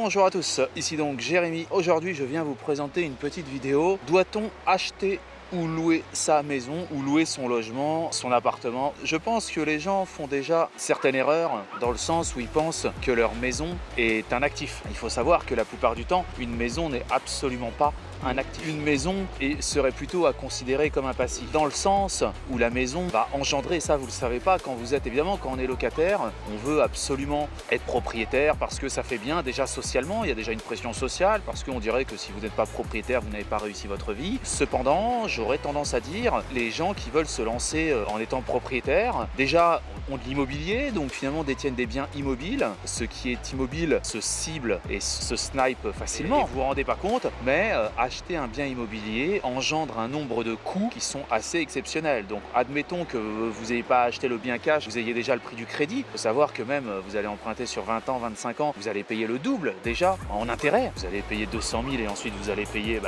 Bonjour à tous, ici donc Jérémy. Aujourd'hui je viens vous présenter une petite vidéo. Doit-on acheter ou louer sa maison, ou louer son logement, son appartement? Je pense que les gens font déjà certaines erreurs, dans le sens où ils pensent que leur maison est un actif. Il faut savoir que la plupart du temps, une maison n'est absolument pas un actif. Une maison serait plutôt à considérer comme un passif, dans le sens où la maison va engendrer, ça vous le savez pas, quand vous êtes évidemment, quand on est locataire, on veut absolument être propriétaire parce que ça fait bien déjà socialement, il y a déjà une pression sociale, parce qu'on dirait que si vous n'êtes pas propriétaire, vous n'avez pas réussi votre vie. Cependant, j'aurais tendance à dire, les gens qui veulent se lancer en étant propriétaire, déjà ont de l'immobilier, donc finalement détiennent des biens immobiles. Ce qui est immobile se cible et se snipe facilement, vous vous rendez pas compte, mais acheter un bien immobilier engendre un nombre de coûts qui sont assez exceptionnels. Donc admettons que vous n'ayez pas acheté le bien cash, vous ayez déjà le prix du crédit. Il faut savoir que même vous allez emprunter sur 20 ans, 25 ans, vous allez payer le double déjà en intérêt. Vous allez payer 200 000 et ensuite vous allez payer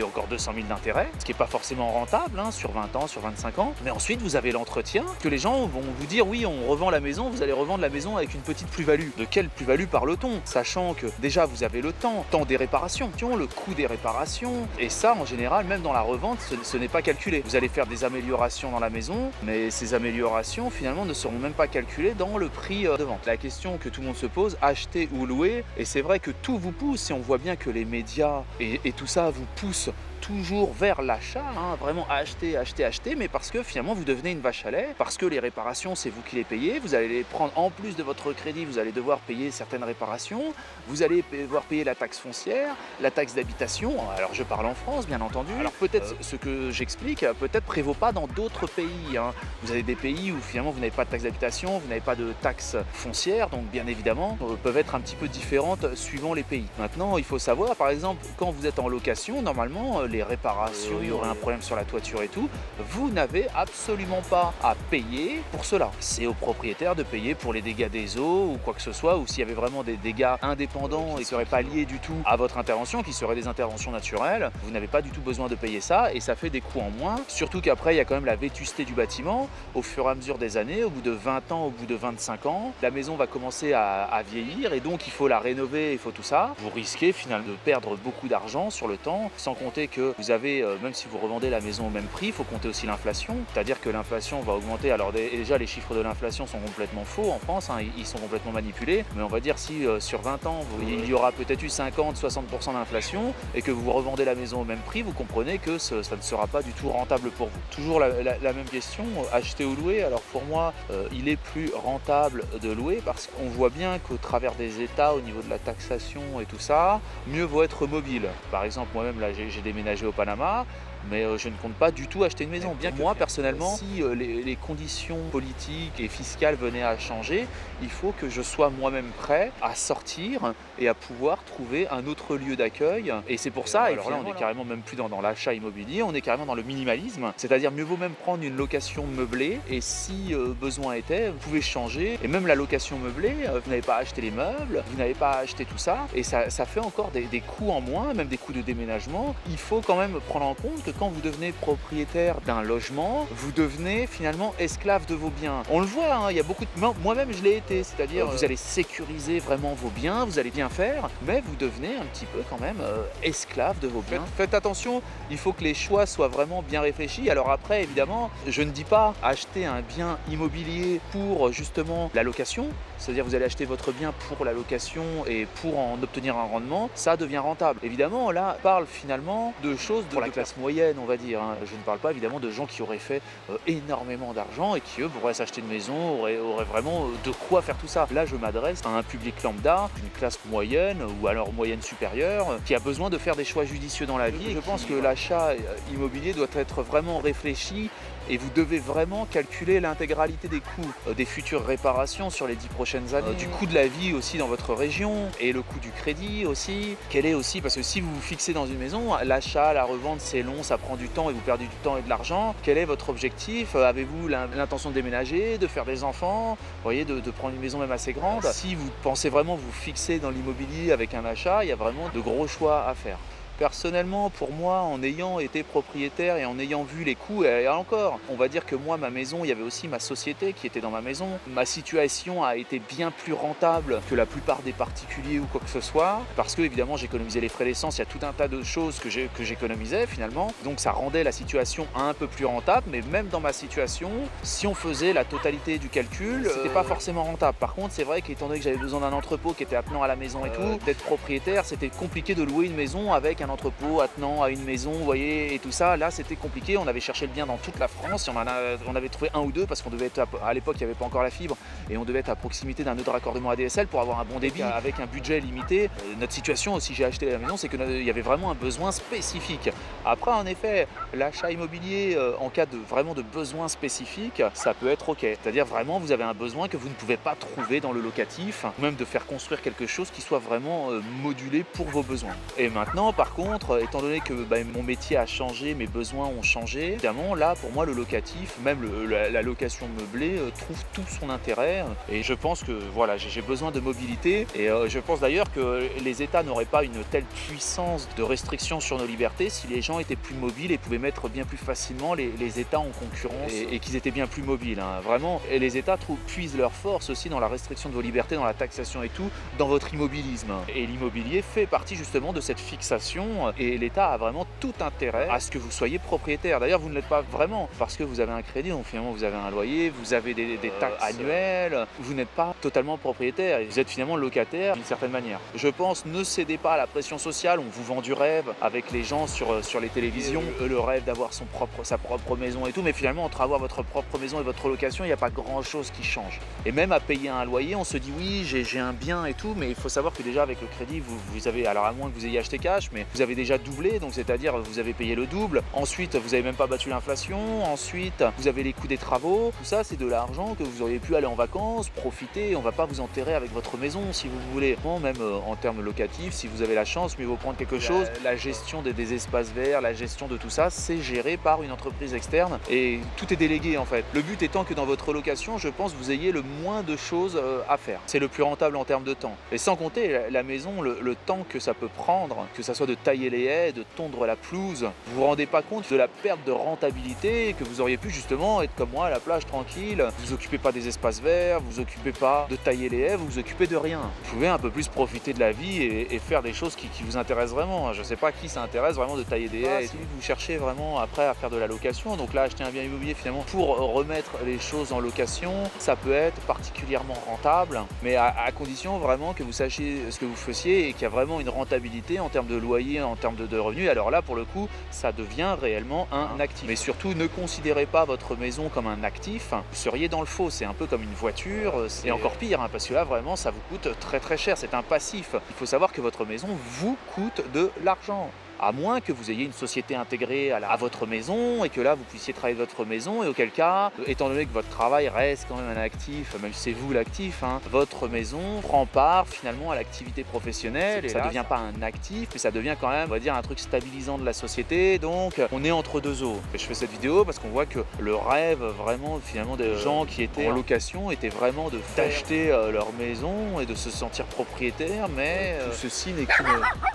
encore 200 000 d'intérêt, ce qui n'est pas forcément rentable sur 20 ans, sur 25 ans. Mais ensuite vous avez l'entretien, que les gens vont vous dire oui, on revend la maison, vous allez revendre la maison avec une petite plus-value. De quelle plus-value parle-t-on? Sachant que déjà vous avez le temps des réparations, le coût des réparations, et ça en général, même dans la revente, ce n'est pas calculé. Vous allez faire des améliorations dans la maison, mais ces améliorations finalement ne seront même pas calculées dans le prix de vente. La question que tout le monde se pose, acheter ou louer, et c'est vrai que tout vous pousse, et on voit bien que les médias et tout ça vous pousse toujours vers l'achat, vraiment acheter, mais parce que finalement vous devenez une vache à lait, parce que les réparations c'est vous qui les payez, vous allez les prendre en plus de votre crédit, vous allez devoir payer certaines réparations, vous allez devoir payer la taxe foncière, la taxe d'habitation, alors je parle en France bien entendu, alors peut-être ce que j'explique, peut-être prévaut pas dans d'autres pays, vous avez des pays où finalement vous n'avez pas de taxe d'habitation, vous n'avez pas de taxe foncière, donc bien évidemment peuvent être un petit peu différentes suivant les pays. Maintenant il faut savoir par exemple quand vous êtes en location, normalement les réparations, il y aurait un problème sur la toiture et tout, vous n'avez absolument pas à payer pour cela. C'est au propriétaire de payer pour les dégâts des eaux ou quoi que ce soit, ou s'il y avait vraiment des dégâts indépendants et qui ne seraient pas liés du tout à votre intervention, qui seraient des interventions naturelles, vous n'avez pas du tout besoin de payer ça et ça fait des coûts en moins. Surtout qu'après, il y a quand même la vétusté du bâtiment. Au fur et à mesure des années, au bout de 20 ans, au bout de 25 ans, la maison va commencer à vieillir et donc il faut la rénover, il faut tout ça. Vous risquez finalement de perdre beaucoup d'argent sur le temps, sans compter que vous avez, même si vous revendez la maison au même prix, il faut compter aussi l'inflation, c'est-à-dire que l'inflation va augmenter. Alors déjà les chiffres de l'inflation sont complètement faux en France, ils sont complètement manipulés, mais on va dire si sur 20 ans il y aura peut-être eu 50-60% d'inflation et que vous revendez la maison au même prix, vous comprenez que ça ne sera pas du tout rentable pour vous. Toujours la même question, acheter ou louer? Alors pour moi il est plus rentable de louer parce qu'on voit bien qu'au travers des États, au niveau de la taxation et tout ça, mieux vaut être mobile. Par exemple moi-même là j'ai déménagé au Panama, mais je ne compte pas du tout acheter une maison. Bien que moi, personnellement, si les conditions politiques et fiscales venaient à changer, il faut que je sois moi-même prêt à sortir et à pouvoir trouver un autre lieu d'accueil. Et c'est pour ça, alors là, on est carrément même plus dans l'achat immobilier, on est carrément dans le minimalisme. C'est-à-dire, mieux vaut même prendre une location meublée et si besoin était, vous pouvez changer. Et même la location meublée, vous n'avez pas acheté les meubles, vous n'avez pas acheté tout ça. Et ça fait encore des coûts en moins, même des coûts de déménagement. Il faut quand même prendre en compte que quand vous devenez propriétaire d'un logement, vous devenez finalement esclave de vos biens. On le voit, il y a beaucoup de... Moi-même, je l'ai été, c'est-à-dire vous allez sécuriser vraiment vos biens, vous allez bien faire, mais vous devenez un petit peu quand même esclave de vos biens. Faites attention, il faut que les choix soient vraiment bien réfléchis. Alors après, évidemment, je ne dis pas acheter un bien immobilier pour justement la location, c'est-à-dire vous allez acheter votre bien pour la location et pour en obtenir un rendement, ça devient rentable. Évidemment, là, on parle finalement de choses pour la classe moyenne, on va dire. Je ne parle pas évidemment de gens qui auraient fait énormément d'argent et qui eux pourraient s'acheter une maison, auraient vraiment de quoi faire tout ça. Là je m'adresse à un public lambda, une classe moyenne ou alors moyenne supérieure, qui a besoin de faire des choix judicieux dans la vie. Je pense que l'achat immobilier doit être vraiment réfléchi et vous devez vraiment calculer l'intégralité des coûts des futures réparations sur les 10 prochaines années, du coût de la vie aussi dans votre région et le coût du crédit aussi. Quel est aussi, parce que si vous vous fixez dans une maison, l'achat, la revente c'est long, ça prend du temps et vous perdez du temps et de l'argent. Quel est votre objectif? Avez-vous l'intention de déménager, de faire des enfants, vous voyez, de prendre une maison même assez grande? Si vous pensez vraiment vous fixer dans l'immobilier avec un achat, il y a vraiment de gros choix à faire. Personnellement, pour moi, en ayant été propriétaire et en ayant vu les coûts, et encore, on va dire que moi, ma maison, il y avait aussi ma société qui était dans ma maison. Ma situation a été bien plus rentable que la plupart des particuliers ou quoi que ce soit, parce que évidemment, j'économisais les frais d'essence, il y a tout un tas de choses que j'économisais finalement. Donc ça rendait la situation un peu plus rentable, mais même dans ma situation, si on faisait la totalité du calcul, c'était pas forcément rentable. Par contre, c'est vrai qu'étant donné que j'avais besoin d'un entrepôt qui était attenant à la maison et tout, d'être propriétaire, c'était compliqué de louer une maison avec un entrepôt attenant à une maison, vous voyez, et tout ça. Là, c'était compliqué. On avait cherché le bien dans toute la France. On avait trouvé un ou deux parce qu'on devait être à l'époque, il n'y avait pas encore la fibre et on devait être à proximité d'un nœud de raccordement ADSL pour avoir un bon débit avec un budget limité. Notre situation, si j'ai acheté la maison, c'est qu'il y avait vraiment un besoin spécifique. Après, en effet, l'achat immobilier en cas de vraiment de besoin spécifique, ça peut être ok. C'est-à-dire vraiment, vous avez un besoin que vous ne pouvez pas trouver dans le locatif, ou même de faire construire quelque chose qui soit vraiment modulé pour vos besoins. Et maintenant, par contre, étant donné que mon métier a changé, mes besoins ont changé, évidemment, là, pour moi, le locatif, même la location meublée, trouve tout son intérêt. Et je pense que voilà, j'ai besoin de mobilité. Et je pense d'ailleurs que les États n'auraient pas une telle puissance de restriction sur nos libertés si les gens étaient plus mobiles et pouvaient mettre bien plus facilement les États en concurrence et qu'ils étaient bien plus mobiles. Hein. Vraiment, et les États puisent leur force aussi dans la restriction de vos libertés, dans la taxation et tout, dans votre immobilisme. Et l'immobilier fait partie justement de cette fixation et l'État a vraiment tout intérêt à ce que vous soyez propriétaire. D'ailleurs, vous ne l'êtes pas vraiment parce que vous avez un crédit, donc finalement vous avez un loyer, vous avez des taxes annuelles, vous n'êtes pas totalement propriétaire et vous êtes finalement locataire d'une certaine manière. Je pense, ne cédez pas à la pression sociale, on vous vend du rêve avec les gens sur les télévisions, le rêve d'avoir sa propre maison et tout, mais finalement entre avoir votre propre maison et votre location, il n'y a pas grand chose qui change. Et même à payer un loyer, on se dit oui, j'ai un bien et tout, mais il faut savoir que déjà avec le crédit, vous avez, alors à moins que vous ayez acheté cash, mais vous avez déjà doublé, donc c'est-à-dire vous avez payé le double. Ensuite, vous n'avez même pas battu l'inflation. Ensuite, vous avez les coûts des travaux. Tout ça, c'est de l'argent que vous auriez pu aller en vacances, profiter. On ne va pas vous enterrer avec votre maison si vous voulez. Bon, même en termes locatifs, si vous avez la chance, mieux vaut prendre quelque chose. La gestion des espaces verts, la gestion de tout ça, c'est géré par une entreprise externe et tout est délégué en fait. Le but étant que dans votre location, je pense, vous ayez le moins de choses à faire. C'est le plus rentable en termes de temps. Et sans compter la maison, le temps que ça peut prendre, que ça soit de tailler les haies, de tondre la pelouse, vous vous rendez pas compte de la perte de rentabilité que vous auriez pu justement être comme moi à la plage tranquille, vous occupez pas des espaces verts, vous occupez pas de tailler les haies, vous vous occupez de rien. Vous pouvez un peu plus profiter de la vie et faire des choses qui vous intéressent vraiment. Je sais pas qui ça intéresse vraiment de tailler des haies. Si vous cherchez vraiment après à faire de la location, donc là acheter un bien immobilier finalement pour remettre les choses en location, ça peut être particulièrement rentable, mais à condition vraiment que vous sachiez ce que vous faisiez et qu'il y a vraiment une rentabilité en termes de loyer, en termes de revenus. Alors là pour le coup, ça devient réellement un actif. Mais surtout, ne considérez pas votre maison comme un actif, vous seriez dans le faux. C'est un peu comme une voiture, c'est encore pire, hein, parce que là vraiment ça vous coûte très très cher, c'est un passif. Il faut savoir que votre maison vous coûte de l'argent. À moins que vous ayez une société intégrée à votre maison et que là vous puissiez travailler de votre maison, et auquel cas, étant donné que votre travail reste quand même un actif, même si c'est vous l'actif, hein, votre maison prend part finalement à l'activité professionnelle et ça ne devient pas un actif, mais ça devient quand même, on va dire, un truc stabilisant de la société. Donc on est entre deux eaux. Et je fais cette vidéo parce qu'on voit que le rêve vraiment finalement des gens qui étaient en location était vraiment d'acheter leur maison et de se sentir propriétaire, mais tout ceci n'est qu'une...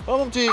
Oh mon petit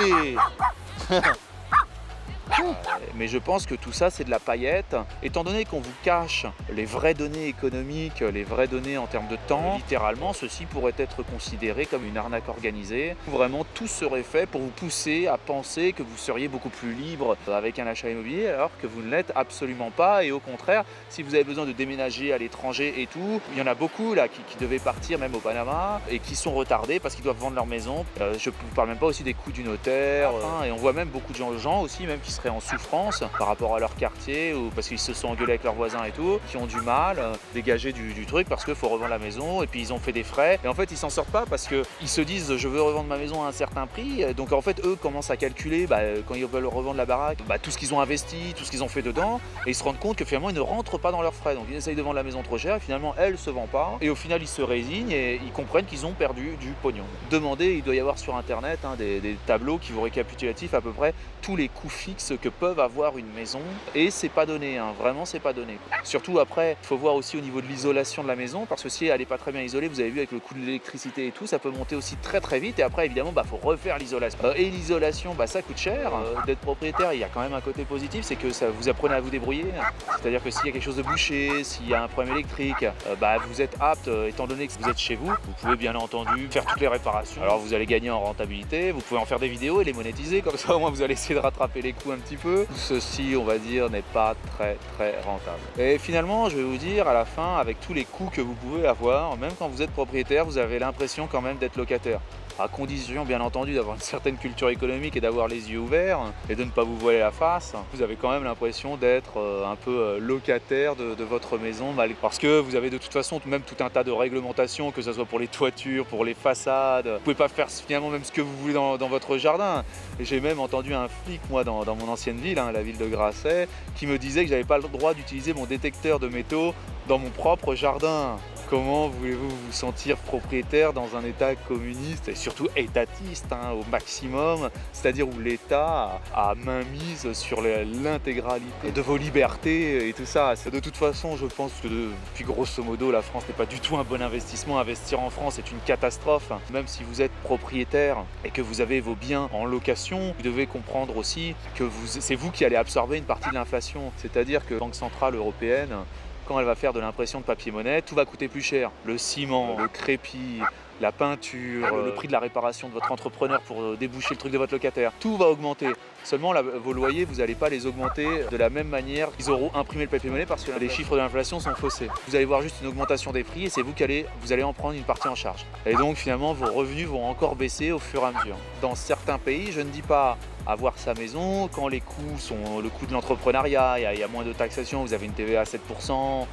Mais je pense que tout ça c'est de la paillette. Étant donné qu'on vous cache les vraies données économiques, les vraies données en termes de temps, littéralement ceci pourrait être considéré comme une arnaque organisée. Vraiment tout serait fait pour vous pousser à penser que vous seriez beaucoup plus libre avec un achat immobilier, alors que vous ne l'êtes absolument pas. Et au contraire, si vous avez besoin de déménager à l'étranger et tout, il y en a beaucoup là qui devaient partir même au Panama et qui sont retardés parce qu'ils doivent vendre leur maison. Je ne vous parle même pas aussi des coûts du notaire. Et on voit même beaucoup de gens aussi même qui seraient en souffrance par rapport à leur quartier ou parce qu'ils se sont engueulés avec leurs voisins et tout, qui ont du mal à dégager du truc parce qu'il faut revendre la maison et puis ils ont fait des frais et en fait ils s'en sortent pas parce qu'ils se disent je veux revendre ma maison à un certain prix, donc en fait eux commencent à calculer quand ils veulent revendre la baraque tout ce qu'ils ont investi, tout ce qu'ils ont fait dedans et ils se rendent compte que finalement ils ne rentrent pas dans leurs frais, donc ils essayent de vendre la maison trop cher et finalement elle se vend pas et au final ils se résignent et ils comprennent qu'ils ont perdu du pognon. Demandez, il doit y avoir sur internet des tableaux qui vous récapitulatifs à peu près tous les coûts fixes que peuvent avoir avoir une maison et c'est pas donné, hein, vraiment c'est pas donné. Surtout après, il faut voir aussi au niveau de l'isolation de la maison parce que si elle n'est pas très bien isolée, vous avez vu avec le coût de l'électricité et tout, ça peut monter aussi très très vite et après évidemment faut refaire l'isolation. Et l'isolation, ça coûte cher. D'être propriétaire, il y a quand même un côté positif, c'est que ça vous apprenez à vous débrouiller. C'est-à-dire que s'il y a quelque chose de bouché, s'il y a un problème électrique, vous êtes apte, étant donné que vous êtes chez vous, vous pouvez bien entendu faire toutes les réparations. Alors vous allez gagner en rentabilité, vous pouvez en faire des vidéos et les monétiser, comme ça au moins vous allez essayer de rattraper les coûts un petit peu. Ceci, on va dire, n'est pas très rentable. Et finalement, je vais vous dire à la fin, avec tous les coûts que vous pouvez avoir, même quand vous êtes propriétaire, vous avez l'impression quand même d'être locataire. À condition bien entendu d'avoir une certaine culture économique et d'avoir les yeux ouverts et de ne pas vous voiler la face, vous avez quand même l'impression d'être un peu locataire de votre maison, parce que vous avez de toute façon même tout un tas de réglementations, que ce soit pour les toitures, pour les façades. Vous pouvez pas faire finalement même ce que vous voulez dans votre jardin. Et j'ai même entendu un flic, moi, dans mon ancienne ville, la ville de Grasset, qui me disait que j'avais pas le droit d'utiliser mon détecteur de métaux dans mon propre jardin. Comment voulez-vous vous sentir propriétaire dans un État communiste et surtout étatiste au maximum, c'est-à-dire où l'État a mainmise sur l'intégralité de vos libertés et tout ça. De toute façon, je pense que depuis grosso modo, la France n'est pas du tout un bon investissement. Investir en France est une catastrophe. Même si vous êtes propriétaire et que vous avez vos biens en location, vous devez comprendre aussi que c'est vous qui allez absorber une partie de l'inflation. C'est-à-dire que la Banque Centrale Européenne, quand elle va faire de l'impression de papier-monnaie, tout va coûter plus cher. Le ciment, le crépi, la peinture, le prix de la réparation de votre entrepreneur pour déboucher le truc de votre locataire, tout va augmenter. Seulement, vos loyers, vous n'allez pas les augmenter de la même manière qu'ils auront imprimé le papier-monnaie parce que les chiffres de l'inflation sont faussés. Vous allez voir juste une augmentation des prix et c'est vous vous allez en prendre une partie en charge. Et donc finalement, vos revenus vont encore baisser au fur et à mesure. Dans certains pays, je ne dis pas avoir sa maison, quand les coûts sont le coût de l'entrepreneuriat, il y a moins de taxation, vous avez une TVA à 7%,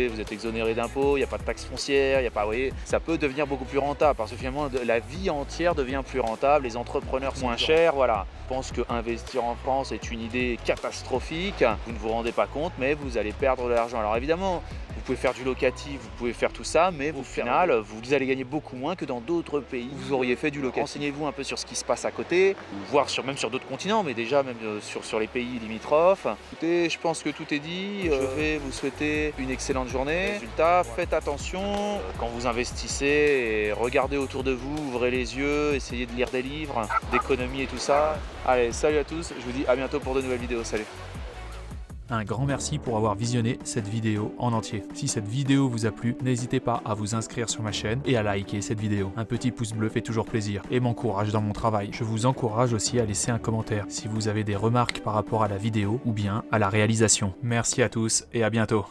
vous êtes exonéré d'impôts, il n'y a pas de taxe foncière, vous voyez, ça peut devenir beaucoup plus rentable parce que finalement la vie entière devient plus rentable, les entrepreneurs sont moins chers, voilà. Je pense qu'investir en France est une idée catastrophique, vous ne vous rendez pas compte, mais vous allez perdre de l'argent. Alors évidemment, vous pouvez faire du locatif, vous pouvez faire tout ça, mais au final, vous allez gagner beaucoup moins que dans d'autres pays où vous auriez fait du locatif. Renseignez-vous un peu sur ce qui se passe à côté, voire même sur d'autres continents, mais déjà même sur les pays limitrophes. Écoutez, je pense que tout est dit. Je vais vous souhaiter une excellente journée. Résultat, faites attention quand vous investissez et regardez autour de vous, ouvrez les yeux, essayez de lire des livres, d'économie et tout ça. Allez, salut à tous, je vous dis à bientôt pour de nouvelles vidéos. Salut! Un grand merci pour avoir visionné cette vidéo en entier. Si cette vidéo vous a plu, n'hésitez pas à vous inscrire sur ma chaîne et à liker cette vidéo. Un petit pouce bleu fait toujours plaisir et m'encourage dans mon travail. Je vous encourage aussi à laisser un commentaire si vous avez des remarques par rapport à la vidéo ou bien à la réalisation. Merci à tous et à bientôt.